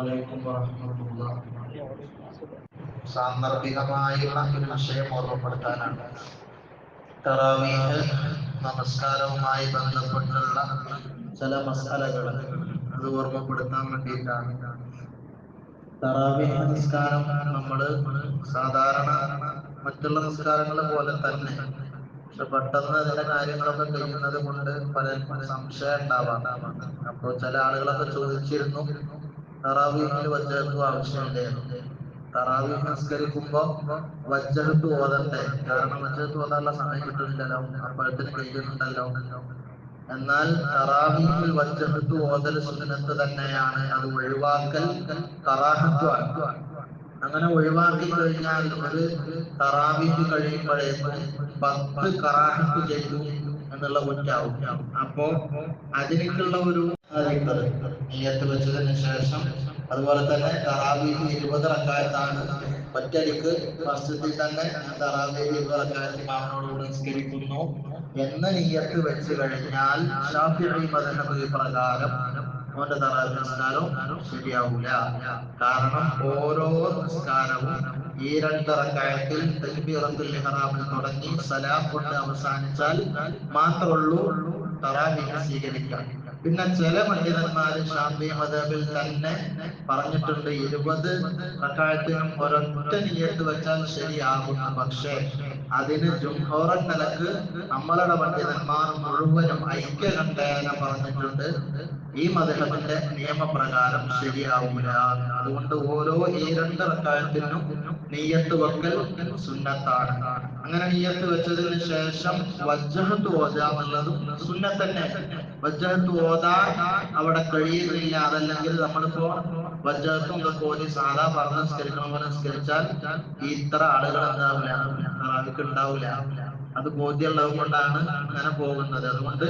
അലൈക്കും വറഹ്മത്തുള്ളാഹി. സാന്ദർഭികമായുള്ള ഒരു വിഷയം ഓർമ്മപ്പെടുത്താനാണ്. തറാവീഹ് നമസ്കാരവുമായി ബന്ധപ്പെട്ടുള്ള ചില മസാലകൾ അത് ഓർമ്മപ്പെടുത്താൻ വേണ്ടിയിട്ടാണ്. തറാവീഹ് നിസ്കാരം നമ്മള് സാധാരണ മറ്റുള്ള നിസ്കാരങ്ങളെ പോലെ തന്നെ, പക്ഷെ പെട്ടെന്ന് അതിന്റെ കാര്യങ്ങളൊക്കെ കഴിയുന്നത് കൊണ്ട് പലർക്കും സംശയം ഉണ്ടാവാം. അപ്പോൾ ചില ആളുകളൊക്കെ ചോദിച്ചിരുന്നു, തറാവീഹിൽ വജ്ജഹത്ത് ആവശ്യമില്ലേ? തറാവീഹ് നിസ്കരിക്കുമ്പോ വജ്ജഹത്ത് ഓതണ്ടേ? കാരണം വജ്ജഹത്ത് ഓതാനുള്ള സമയം കിട്ടുന്നില്ലല്ലോ, അപ്പോഴത്തിന് കഴിയുന്നുണ്ടല്ലോ. എന്നാൽ തറാവീഹിൽ വജ്ജഹത്ത് ഓതൽ സുന്നത്ത് തന്നെയാണ്, അത് ഒഴിവാക്കൽ കറാഹത്താണ്. അങ്ങനെ ഒഴിവാക്കി കഴിഞ്ഞാൽ ഒരു തറാവീഹ് കഴിയുമ്പോഴേക്കും 10 കറാഹത്ത് ചെയ്തു എന്നുള്ള കുറ്റാവും. അപ്പോ അതിലേക്കുള്ള ഒരു നിയ്യത്ത് വെച്ചതിന് ശേഷം, അതുപോലെ തന്നെ തറാവീഹ് 20 റക്അത്താണ്, ഒറ്റയടിക്ക് മസ്ജിദിൽ തന്നെ തറാവീഹ് 20 റക്അത്ത് ഇമാമിനോടുകൂടി നിസ്കരിക്കുന്നു എന്ന നിയ്യത്ത് വെച്ച് കഴിഞ്ഞാൽ ശാഫിഈ മദ്ഹബ് പ്രകാരം അവന്റെ തറാവീഹ് നിസ്കാരം ശരിയാവൂല. കാരണം ഓരോ നിസ്കാരവും ഈ 2 റക്അത്തിൽ തക്ബീറത്തുൽ ഇഹ്റാമിൽ തുടങ്ങി സലാം കൊണ്ട് അവസാനിച്ചാൽ മാത്രമുള്ളൂ തറാവീഹ് സ്വീകരിക്കാൻ. പിന്നെ ചില പണ്ഡിതന്മാര് ശാഫിഈ മദ്ഹബിൽ തന്നെ പറഞ്ഞിട്ടുണ്ട് 20 റക്അത്തിനും ഒരൊറ്റ നിയ്യത്ത് വെച്ചാൽ ശരിയാകുന്നു. പക്ഷേ അതിന് ജുംഹൂർ നിലക്ക് നമ്മളുടെ പണ്ഡിതന്മാർ മുഴുവനും ഐക്യകണ്ഠേന പറഞ്ഞിട്ടുണ്ട്, ഈ മദ്ഹബിന്റെ നിയമപ്രകാരം ശരിയാവൂല. അതുകൊണ്ട് ഓരോ ഈ 2 റക്അത്തിനും നിയ്യത്ത് വെക്കൽ സുന്നത്താണ്. അങ്ങനെ നിയ്യത്ത് വെച്ചതിന് ശേഷം വജ്ജഹത്ത് ഓതാന്നുള്ളതും സുന്നത്ത് തന്നെ. വജ്ജഹത്ത് ഓതാൻ അവിടെ കഴിയുന്നില്ല, അതല്ലെങ്കിൽ നമ്മളിപ്പോ വജ്ജഹത്തും ഇതൊക്കെ ഓതി സാധാ പറഞ്ഞ് നിസ്കരിക്കണം പോലെ നിസ്കരിച്ചാൽ ഇത്ര ആളുകൾ എന്താവില്ല, തറാവീഹ് ഉണ്ടാവില്ല. അത് ബോധ്യമുള്ളത് കൊണ്ടാണ് അങ്ങനെ പോകുന്നത്. അതുകൊണ്ട്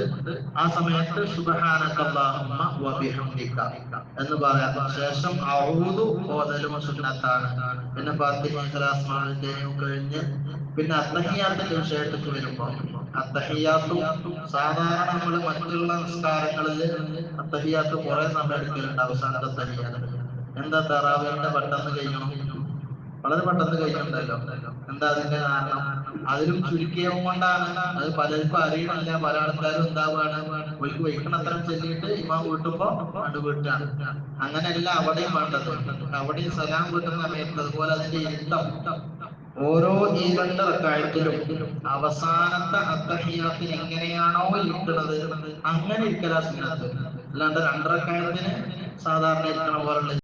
ആ സമയത്ത് സുബ്ഹാനക അല്ലാഹുമ്മ വബിഹംദിക എന്ന് പറയാം. ശേഷം അഊദു ഓതലും സുന്നത്താണ്. പിന്നെ ഫാത്തിഹ ഇഖ്ലാസ് മാഅൽ കഴിഞ്ഞ് പിന്നെ അത്തഹിയ്യാത്തിന്റെ വിഷയത്തേക്ക് വരുമ്പോൾ, അത്തഹിയ്യാത്തും സാധാരണ നമ്മൾ മറ്റുള്ള നിസ്കാരങ്ങളിൽ അത്തഹിയ്യാത്ത് കുറെ സമയം എടുക്കലുണ്ട്. അവസാനത്തെ അത്തഹിയ്യാത്ത് എന്താ തറാവീഹിന്റെ പെട്ടെന്ന് കഴിയണം, വളരെ പെട്ടെന്ന് കഴിയുന്നുണ്ടല്ലോ. എന്താ അതിന്റെ കാരണം? അതിലും ചുരുക്കിയവും കൊണ്ടാണ്. അത് പലർക്കും അറിയണില്ല. പല ആൾക്കാരും എന്താവാണ്, ഒരിക്കൽ വഹിക്കണത്തരം ചെല്ലിയിട്ട് ഇമാം വീട്ടുമ്പോ അത് വീട്ടാണ്. അങ്ങനെയല്ല അവിടെയും വേണ്ടത്. അവിടെയും സലാം വീട്ടുന്ന സമയത്ത് അതുപോലെ അതിന്റെ ഇരുത്തം ഓരോ ഈ 2 റക്അത്തിലും അവസാനത്തെ അത്തഹിയ്യാത്തിന് എങ്ങനെയാണോ ഇരിക്കുന്നത് അങ്ങനെ ഇരിക്കലാ സുന്നത്ത്. അല്ലാണ്ട് 2 റക്അത്തിന് സാധാരണ ഇരിക്കണ പോലുള്ള